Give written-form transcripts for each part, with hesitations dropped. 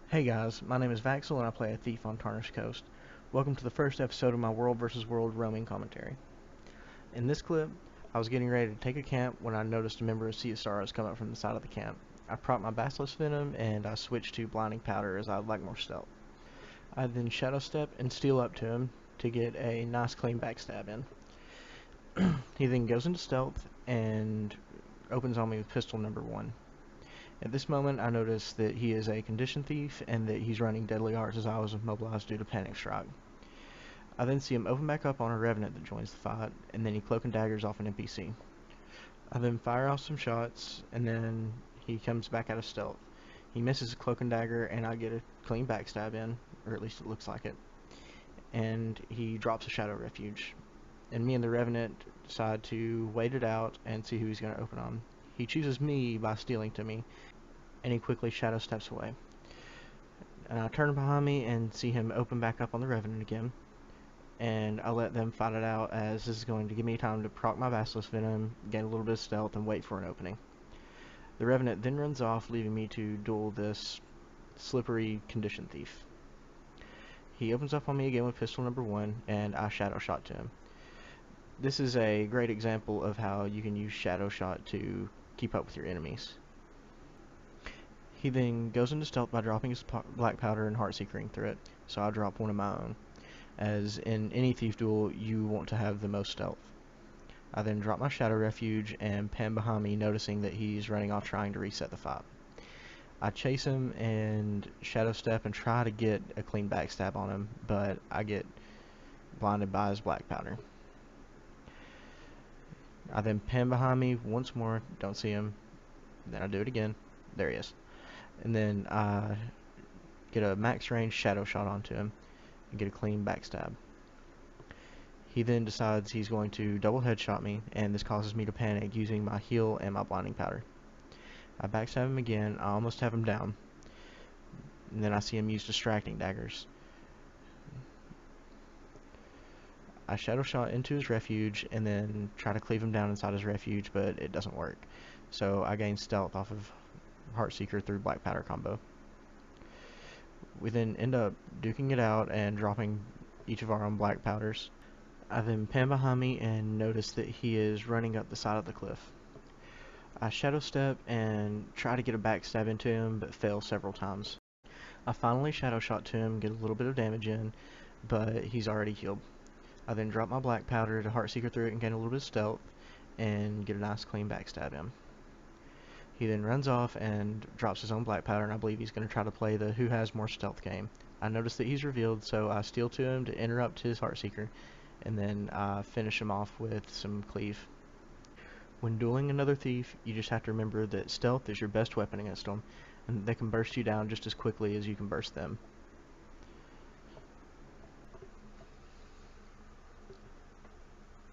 Hey guys, my name is Vaxyle and I play a thief on Tarnished Coast. Welcome to the first episode of my World vs. World roaming commentary. In this clip, I was getting ready to take a camp when I noticed a member of Sea of Sorrows come up from the side of the camp. I propped my Basilisk Venom and I switched to Blinding Powder as I would like more stealth. I then Shadow Step and steal up to him to get a nice clean backstab in. He then goes into stealth and opens on me with pistol number 1. At this moment, I notice that he is a condition thief and that he's running deadly arts as I was immobilized due to panic strike. I then see him open back up on a revenant that joins the fight, and then he cloak and daggers off an NPC. I then fire off some shots, and then he comes back out of stealth. He misses a cloak and dagger, and I get a clean backstab in, or at least it looks like it. And he drops a Shadow Refuge. And me and the revenant decide to wait it out and see who he's going to open on. He chooses me by stealing to me, and he quickly Shadow Steps away. And I turn behind me and see him open back up on the Revenant again. And I let them fight it out as this is going to give me time to proc my Basilisk Venom, gain a little bit of stealth, and wait for an opening. The Revenant then runs off, leaving me to duel this slippery condition thief. He opens up on me again with pistol number 1, and I Shadow Shot to him. This is a great example of how you can use Shadow Shot to keep up with your enemies. He then goes into stealth by dropping his black powder and heartseekering through it, so I drop one of my own. As in any thief duel, you want to have the most stealth. I then drop my Shadow Refuge and pan behind me, noticing that he's running off trying to reset the fight. I chase him and Shadow Step and try to get a clean backstab on him, but I get blinded by his black powder. I then pan behind me once more, don't see him, then I do it again, there he is. And then I get a max range Shadow Shot onto him and get a clean backstab. He then decides he's going to double headshot me, and this causes me to panic using my heal and my blinding powder. I backstab him again, I almost have him down, and then I see him use distracting daggers. I Shadow Shot into his refuge and then try to cleave him down inside his refuge, but it doesn't work. So I gain stealth off of Heartseeker through Black Powder combo. We then end up duking it out and dropping each of our own black powders. I then pan behind me and notice that he is running up the side of the cliff. I Shadow Step and try to get a backstab into him, but fail several times. I finally Shadow Shot to him, get a little bit of damage in, but he's already healed. I then drop my black powder to Heartseeker through it and gain a little bit of stealth, and get a nice clean backstab in. He then runs off and drops his own black powder, and I believe he's going to try to play the who has more stealth game. I notice that he's revealed, so I steal to him to interrupt his Heartseeker, and then I finish him off with some cleave. When dueling another thief, you just have to remember that stealth is your best weapon against them, and they can burst you down just as quickly as you can burst them.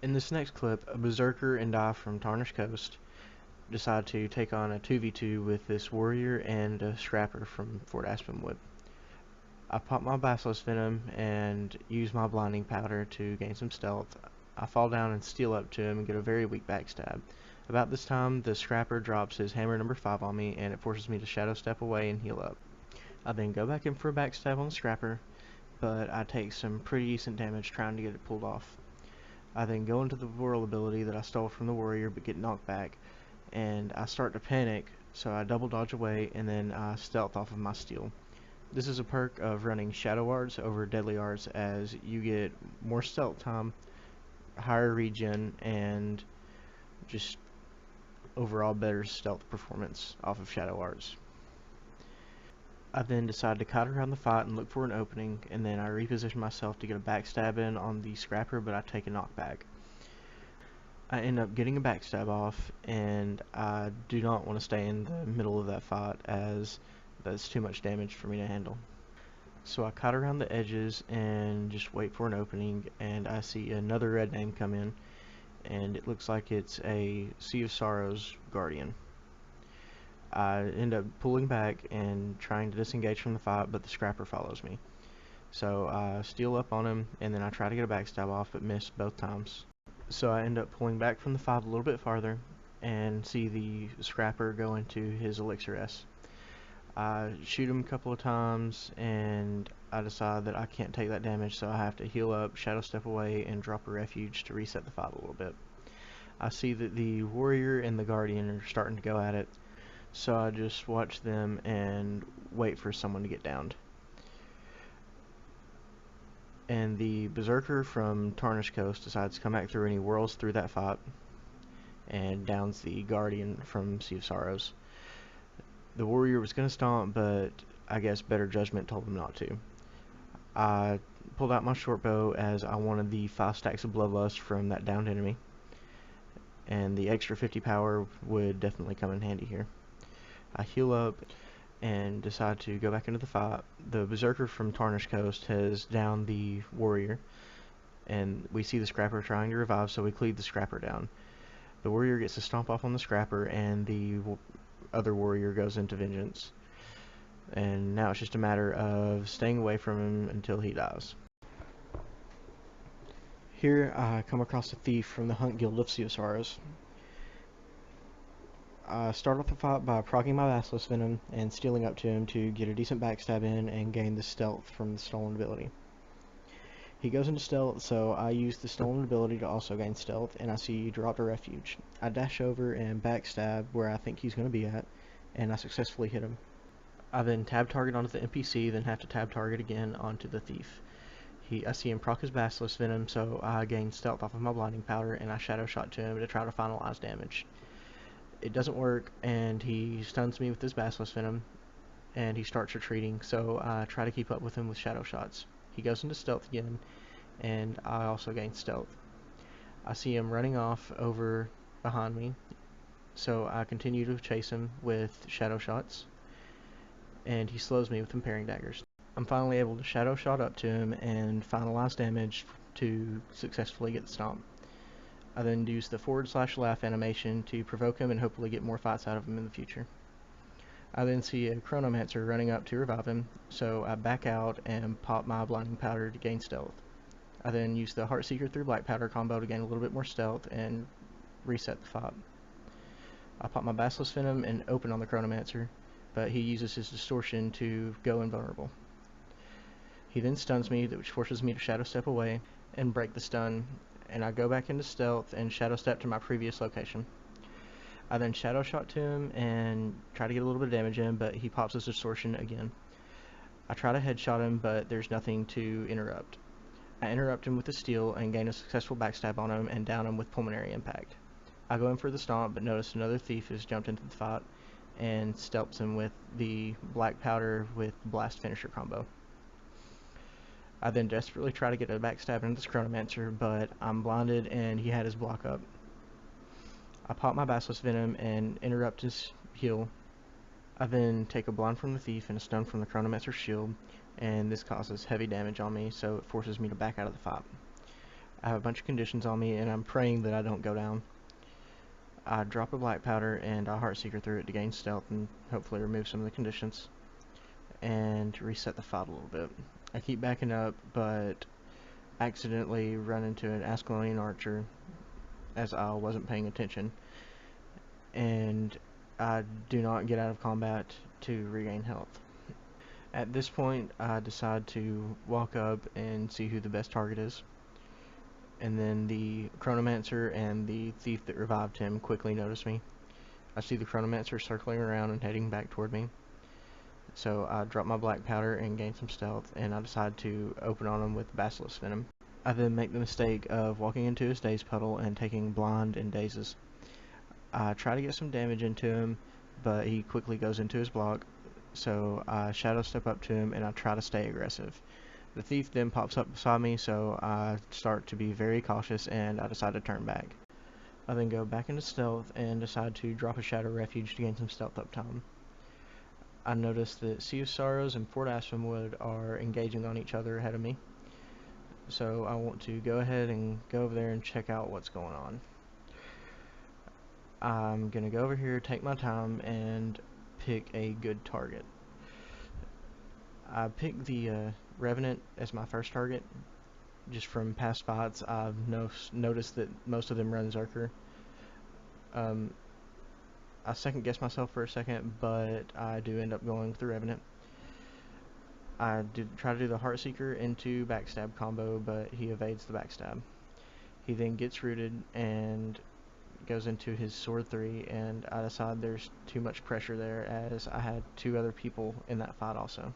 In this next clip, a Berserker and I from Tarnished Coast decide to take on a 2v2 with this warrior and a scrapper from Fort Aspenwood. I pop my Basilisk Venom and use my blinding powder to gain some stealth. I fall down and steal up to him and get a very weak backstab. About this time, the scrapper drops his hammer number 5 on me, and it forces me to Shadow Step away and heal up. I then go back in for a backstab on the scrapper, but I take some pretty decent damage trying to get it pulled off. I then go into the Whirl ability that I stole from the warrior but get knocked back, and I start to panic, so I double dodge away and then I stealth off of my steal. This is a perk of running Shadow Arts over Deadly Arts, as you get more stealth time, higher regen, and just overall better stealth performance off of Shadow Arts. I then decide to kite around the fight and look for an opening, and then I reposition myself to get a backstab in on the scrapper, but I take a knockback. I end up getting a backstab off, and I do not want to stay in the middle of that fight as that's too much damage for me to handle. So I kite around the edges and just wait for an opening, and I see another red name come in, and it looks like it's a Sea of Sorrows Guardian. I end up pulling back and trying to disengage from the fight, but the scrapper follows me. So I steal up on him, and then I try to get a backstab off, but miss both times. So I end up pulling back from the fight a little bit farther, and see the scrapper go into his Elixir S. I shoot him a couple of times, and I decide that I can't take that damage, so I have to heal up, shadow step away, and drop a refuge to reset the fight a little bit. I see that the warrior and the guardian are starting to go at it, so I just watch them and wait for someone to get downed. And the berserker from Tarnished Coast decides to come back through, and he whirls through that fight and downs the guardian from Sea of Sorrows. The warrior was going to stomp, but I guess better judgment told him not to. I pulled out my short bow as I wanted the 5 stacks of bloodlust from that downed enemy, and the extra 50 power would definitely come in handy here. I heal up and decide to go back into the fight. The berserker from Tarnished Coast has downed the warrior, and we see the scrapper trying to revive, so we cleave the scrapper down. The warrior gets to stomp off on the scrapper, and the other warrior goes into vengeance. And now it's just a matter of staying away from him until he dies. Here I come across a thief from the Hunt Guild of Sea of Sorrows. I start off the fight by proccing my Vaxyle Venom and stealing up to him to get a decent backstab in and gain the stealth from the stolen ability. He goes into stealth, so I use the stolen ability to also gain stealth, and I see he dropped a refuge. I dash over and backstab where I think he's going to be at, and I successfully hit him. I then tab target onto the NPC, then have to tab target again onto the thief. I see him proc his Vaxyle Venom, so I gain stealth off of my blinding powder, and I shadow shot to him to try to finalize damage. It doesn't work, and he stuns me with his Vaxyle Venom, and he starts retreating, so I try to keep up with him with shadow shots. He goes into stealth again, and I also gain stealth. I see him running off over behind me, so I continue to chase him with shadow shots, and he slows me with impairing daggers. I'm finally able to shadow shot up to him and finalize damage to successfully get the stomp. I then use the /laugh animation to provoke him and hopefully get more fights out of him in the future. I then see a Chronomancer running up to revive him, so I back out and pop my blinding powder to gain stealth. I then use the Heartseeker through Black Powder combo to gain a little bit more stealth and reset the fight. I pop my Vaxyle Venom and open on the Chronomancer, but he uses his distortion to go invulnerable. He then stuns me, which forces me to shadow step away and break the stun, and I go back into stealth and shadow step to my previous location. I then shadow shot to him and try to get a little bit of damage in, but he pops his distortion again. I try to headshot him, but there's nothing to interrupt. I interrupt him with the steel and gain a successful backstab on him and down him with pulmonary impact. I go in for the stomp, but notice another thief has jumped into the fight and stealths him with the Black Powder with Blast Finisher combo. I then desperately try to get a backstab into this Chronomancer, but I'm blinded and he had his block up. I pop my Vaxyle Venom and interrupt his heal. I then take a blind from the thief and a stun from the Chronomancer's shield, and this causes heavy damage on me, so it forces me to back out of the fight. I have a bunch of conditions on me, and I'm praying that I don't go down. I drop a Black Powder and I Heartseeker through it to gain stealth and hopefully remove some of the conditions, and reset the fight a little bit. I keep backing up, but accidentally run into an Ascalonian archer as I wasn't paying attention, and I do not get out of combat to regain health. At this point, I decide to walk up and see who the best target is, and then the Chronomancer and the thief that revived him quickly notice me. I see the Chronomancer circling around and heading back toward me, so I drop my Black Powder and gain some stealth, and I decide to open on him with Vaxyle Venom. I then make the mistake of walking into his Daze Puddle and taking blind and dazes. I try to get some damage into him, but he quickly goes into his block, so I shadow step up to him and I try to stay aggressive. The thief then pops up beside me, so I start to be very cautious and I decide to turn back. I then go back into stealth and decide to drop a Shadow Refuge to gain some stealth up time. I notice that Sea of Sorrows and Fort Aspenwood are engaging on each other ahead of me, so I want to go ahead and go over there and check out what's going on. I'm gonna go over here, take my time, and pick a good target. I picked the Revenant as my first target. Just from past fights, I've noticed that most of them run Zerker. I second guessed myself for a second, but I do end up going with the Revenant. I did try to do the Heartseeker into backstab combo, but he evades the backstab. He then gets rooted and goes into his sword 3, and I decide there's too much pressure there as I had 2 other people in that fight also.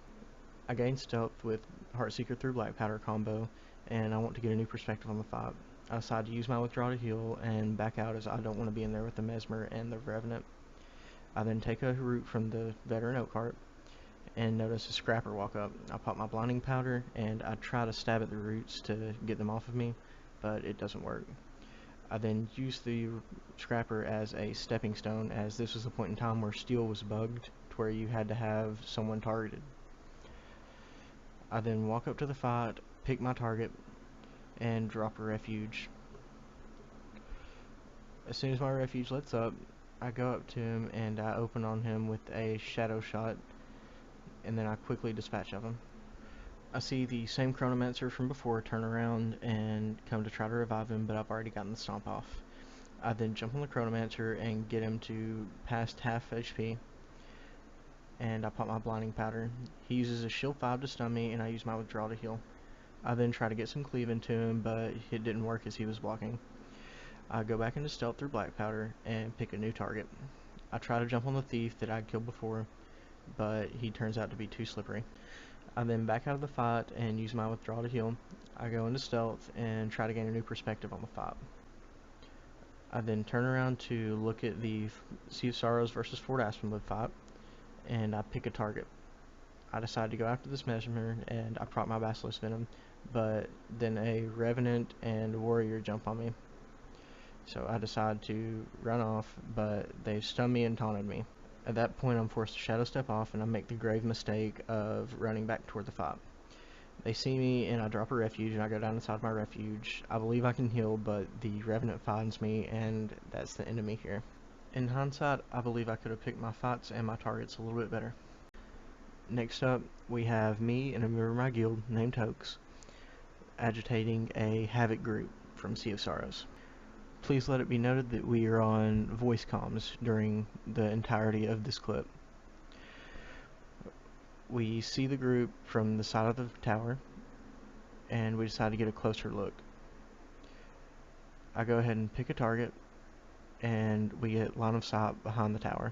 I gain stealth with Heartseeker through Black Powder combo, and I want to get a new perspective on the fight. I decide to use my withdraw to heal and back out as I don't want to be in there with the Mesmer and the Revenant. I then take a root from the Veteran Oak Cart and notice a Scrapper walk up. I pop my Blinding Powder and I try to stab at the roots to get them off of me, but it doesn't work. I then use the Scrapper as a stepping stone, as this was the point in time where steel was bugged to where you had to have someone targeted. I then walk up to the fight, pick my target, and drop a refuge. As soon as my refuge lets up, I go up to him and I open on him with a shadow shot, and then I quickly dispatch of him. I see the same Chronomancer from before turn around and come to try to revive him, but I've already gotten the stomp off. I then jump on the Chronomancer and get him to past half HP, and I pop my Blinding Powder. He uses a shield 5 to stun me, and I use my withdraw to heal. I then try to get some cleave into him, but it didn't work as he was blocking. I go back into stealth through Black Powder and pick a new target. I try to jump on the thief that I'd killed before, but he turns out to be too slippery. I then back out of the fight and use my withdraw to heal. I go into stealth and try to gain a new perspective on the fight. I then turn around to look at the Sea of Sorrows versus Fort Aspenwood fight, and I pick a target. I decide to go after this Mesmer and I prop my Basilisk Venom, but then a Revenant and Warrior jump on me. So I decide to run off, but they stun me and taunted me. At that point I'm forced to shadow step off, and I make the grave mistake of running back toward the fight. They see me and I drop a refuge and I go down inside my refuge. I believe I can heal, but the Revenant finds me, and that's the end of me here. In hindsight, I believe I could have picked my fights and my targets a little bit better. Next up, we have me and a member of my guild named Hoax agitating a Havoc group from Sea of Sorrows. Please let it be noted that we are on voice comms during the entirety of this clip. We see the group from the side of the tower, and we decide to get a closer look. I go ahead and pick a target, and we get line of sight behind the tower.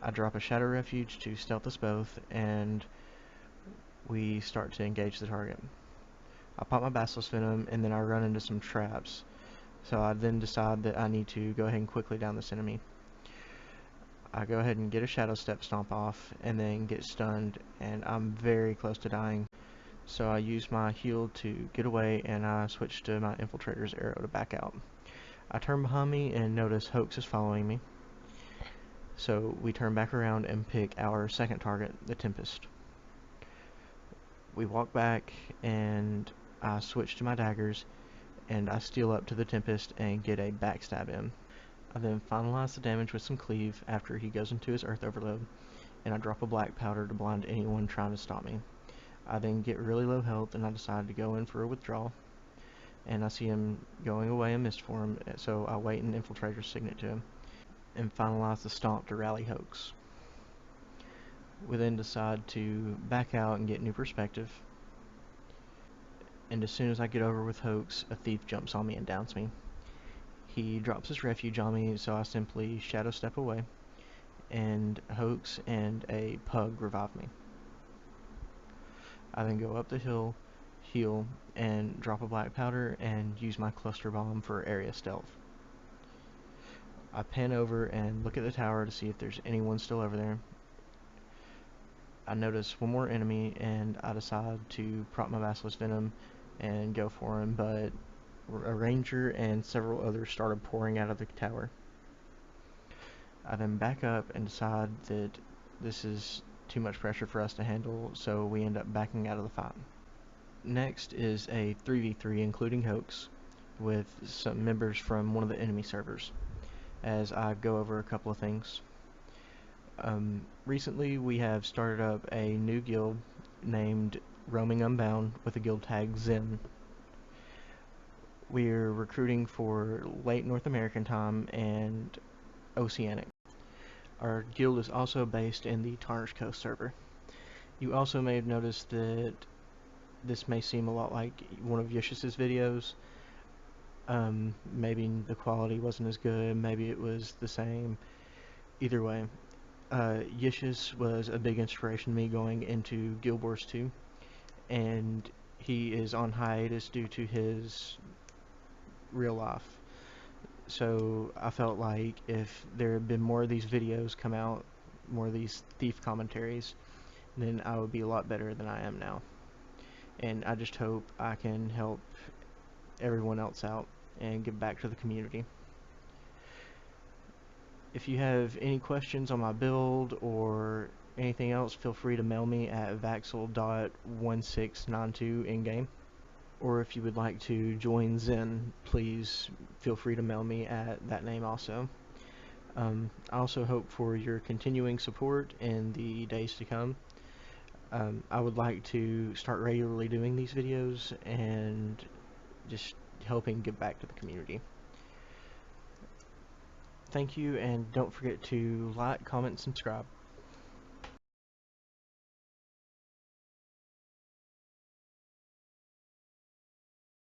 I drop a Shadow Refuge to stealth us both, and we start to engage the target. I pop my Basilisk Venom, and then I run into some traps. So I then decide that I need to go ahead and quickly down this enemy. I go ahead and get a Shadow Step stomp off, and then get stunned, and I'm very close to dying. So I use my heal to get away, and I switch to my Infiltrator's arrow to back out. I turn behind me and notice Hoax is following me. So we turn back around and pick our second target, the Tempest. We walk back, and I switch to my daggers, and I steal up to the Tempest and get a backstab in. I then finalize the damage with some cleave after he goes into his Earth Overload, and I drop a Black Powder to blind anyone trying to stop me. I then get really low health, and I decide to go in for a withdrawal, and I see him going away in Mist form, so I wait and Infiltrator Signet to him, and finalize the stomp to rally Hoax. We then decide to back out and get new perspective, and as soon as I get over with Hoax, a thief jumps on me and downs me. He drops his refuge on me, so I simply shadow step away, and Hoax and a pug revive me. I then go up the hill, heal, and drop a Black Powder and use my Cluster Bomb for area stealth. I pan over and look at the tower to see if there's anyone still over there. I notice one more enemy, and I decide to prop my Basilisk Venom and go for him, but a ranger and several others started pouring out of the tower. I then back up and decide that this is too much pressure for us to handle, so we end up backing out of the fight. Next is a 3v3 including Hoax with some members from one of the enemy servers, as I go over a couple of things. Recently we have started up a new guild named Roaming Unbound with a guild tag Zen. We're recruiting for late North American time and Oceanic. Our guild is also based in the Tarnished Coast server. You also may have noticed that this may seem a lot like one of Yish's videos. Maybe the quality wasn't as good, maybe it was the same. Either way, Yish's was a big inspiration to me going into Guild Wars 2, and he is on hiatus due to his real life. So I felt like if there had been more of these videos come out, more of these thief commentaries, then I would be a lot better than I am now. And I just hope I can help everyone else out and give back to the community. If you have any questions on my build or anything else, feel free to mail me at Vaxyle.1692 in-game. Or if you would like to join Zen, please feel free to mail me at that name also. I also hope for your continuing support in the days to come. I would like to start regularly doing these videos and just helping give back to the community. Thank you, and don't forget to like, comment, and subscribe.